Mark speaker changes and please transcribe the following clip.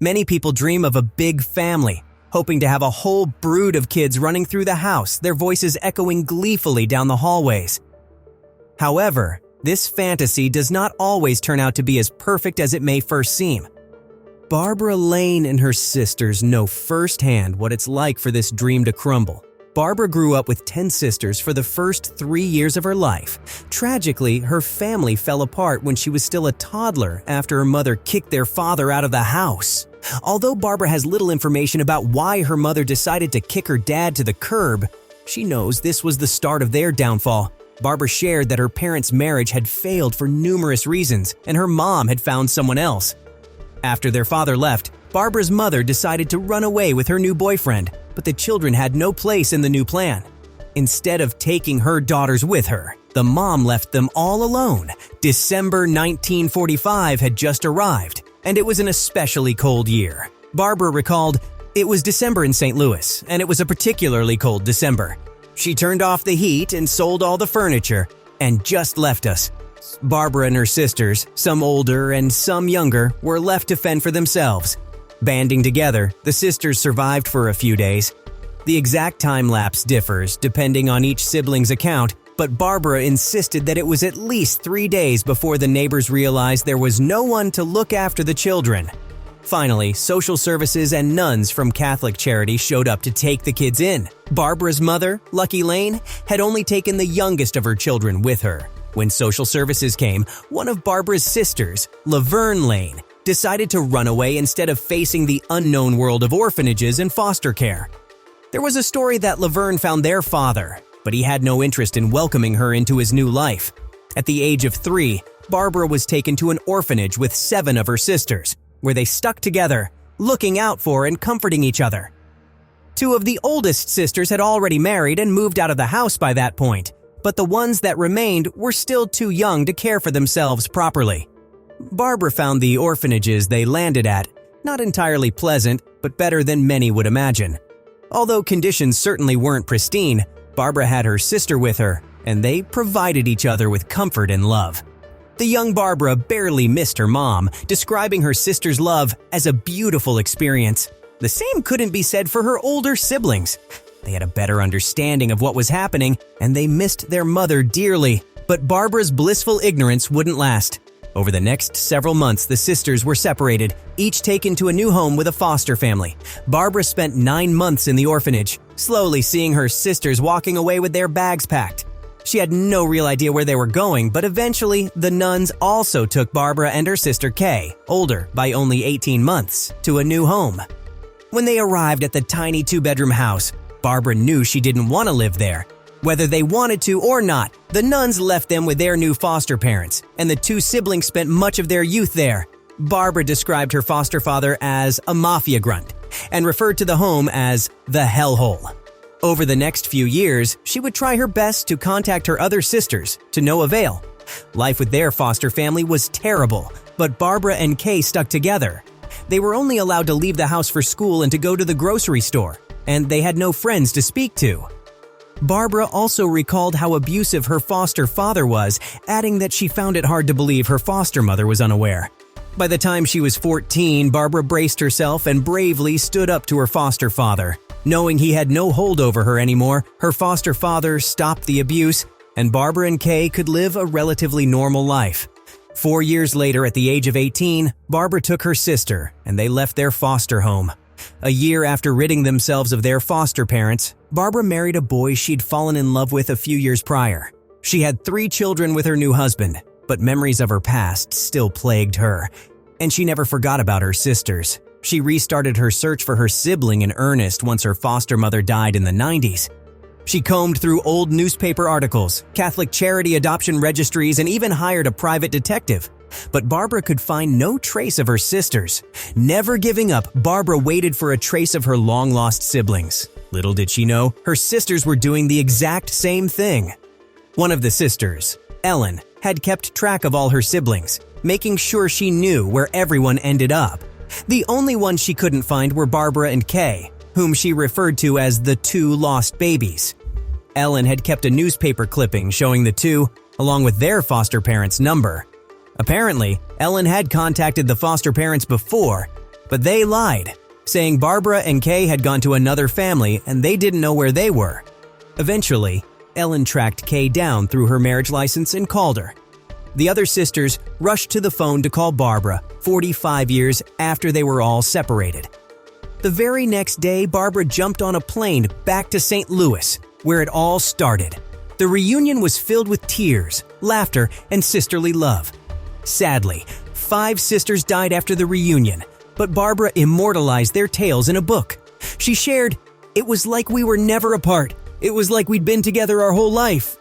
Speaker 1: Many people dream of a big family, hoping to have a whole brood of kids running through the house, their voices echoing gleefully down the hallways. However, this fantasy does not always turn out to be as perfect as it may first seem. Barbara Lane and her sisters know firsthand what it's like for this dream to crumble. Barbara grew up with 10 sisters for the first 3 years of her life. Tragically, her family fell apart when she was still a toddler after her mother kicked their father out of the house. Although Barbara has little information about why her mother decided to kick her dad to the curb, she knows this was the start of their downfall. Barbara shared that her parents' marriage had failed for numerous reasons, and her mom had found someone else. After their father left, Barbara's mother decided to run away with her new boyfriend, but the children had no place in the new plan. Instead of taking her daughters with her, the mom left them all alone. December 1945 had just arrived, and it was an especially cold year. Barbara recalled, "It was December in St. Louis, and it was a particularly cold December. She turned off the heat and sold all the furniture, and just left us." Barbara and her sisters, some older and some younger, were left to fend for themselves. Banding together, the sisters survived for a few days. The exact time lapse differs depending on each sibling's account, but Barbara insisted that it was at least 3 days before the neighbors realized there was no one to look after the children. Finally, social services and nuns from Catholic Charity showed up to take the kids in. Barbara's mother, Lucky Lane, had only taken the youngest of her children with her. When social services came, one of Barbara's sisters, Laverne Lane, decided to run away instead of facing the unknown world of orphanages and foster care. There was a story that Laverne found their father, but he had no interest in welcoming her into his new life. At the age of 3, Barbara was taken to an orphanage with 7 of her sisters, where they stuck together, looking out for and comforting each other. 2 of the oldest sisters had already married and moved out of the house by that point, but the ones that remained were still too young to care for themselves properly. Barbara found the orphanages they landed at not entirely pleasant, but better than many would imagine. Although conditions certainly weren't pristine, Barbara had her sister with her, and they provided each other with comfort and love. The young Barbara barely missed her mom, describing her sister's love as a beautiful experience. The same couldn't be said for her older siblings. They had a better understanding of what was happening, and they missed their mother dearly. But Barbara's blissful ignorance wouldn't last. Over the next several months, the sisters were separated, each taken to a new home with a foster family. Barbara spent 9 months in the orphanage, slowly seeing her sisters walking away with their bags packed. She had no real idea where they were going, but eventually, the nuns also took Barbara and her sister Kay, older by only 18 months, to a new home. When they arrived at the tiny 2-bedroom house, Barbara knew she didn't want to live there. Whether they wanted to or not, the nuns left them with their new foster parents, and the 2 siblings spent much of their youth there. Barbara described her foster father as a mafia grunt and referred to the home as the hellhole. Over the next few years, she would try her best to contact her other sisters, to no avail. Life with their foster family was terrible, but Barbara and Kay stuck together. They were only allowed to leave the house for school and to go to the grocery store, and they had no friends to speak to. Barbara also recalled how abusive her foster father was, adding that she found it hard to believe her foster mother was unaware. By the time she was 14, Barbara braced herself and bravely stood up to her foster father. Knowing he had no hold over her anymore, her foster father stopped the abuse, and Barbara and Kay could live a relatively normal life. 4 years later, at the age of 18, Barbara took her sister, and they left their foster home. A year after ridding themselves of their foster parents, Barbara married a boy she'd fallen in love with a few years prior. She had 3 children with her new husband, but memories of her past still plagued her, and she never forgot about her sisters. She restarted her search for her sibling in earnest once her foster mother died in the 90s. She combed through old newspaper articles, Catholic charity adoption registries, and even hired a private detective. But Barbara could find no trace of her sisters. Never giving up, Barbara waited for a trace of her long-lost siblings. Little did she know, her sisters were doing the exact same thing. One of the sisters, Ellen, had kept track of all her siblings, making sure she knew where everyone ended up. The only ones she couldn't find were Barbara and Kay, whom she referred to as the 2 lost babies. Ellen had kept a newspaper clipping showing the 2, along with their foster parents' number. Apparently, Ellen had contacted the foster parents before, But they lied, saying Barbara and Kay had gone to another family and they didn't know where they were. Eventually, Ellen tracked Kay down through her marriage license and called her. The other sisters rushed to the phone to call Barbara 45 years after they were all separated. The very next day, Barbara jumped on a plane back to St. Louis, where it all started. The reunion was filled with tears, laughter, and sisterly love. Sadly, 5 sisters died after the reunion, but Barbara immortalized their tales in a book. She shared, "It was like we were never apart. It was like we'd been together our whole life."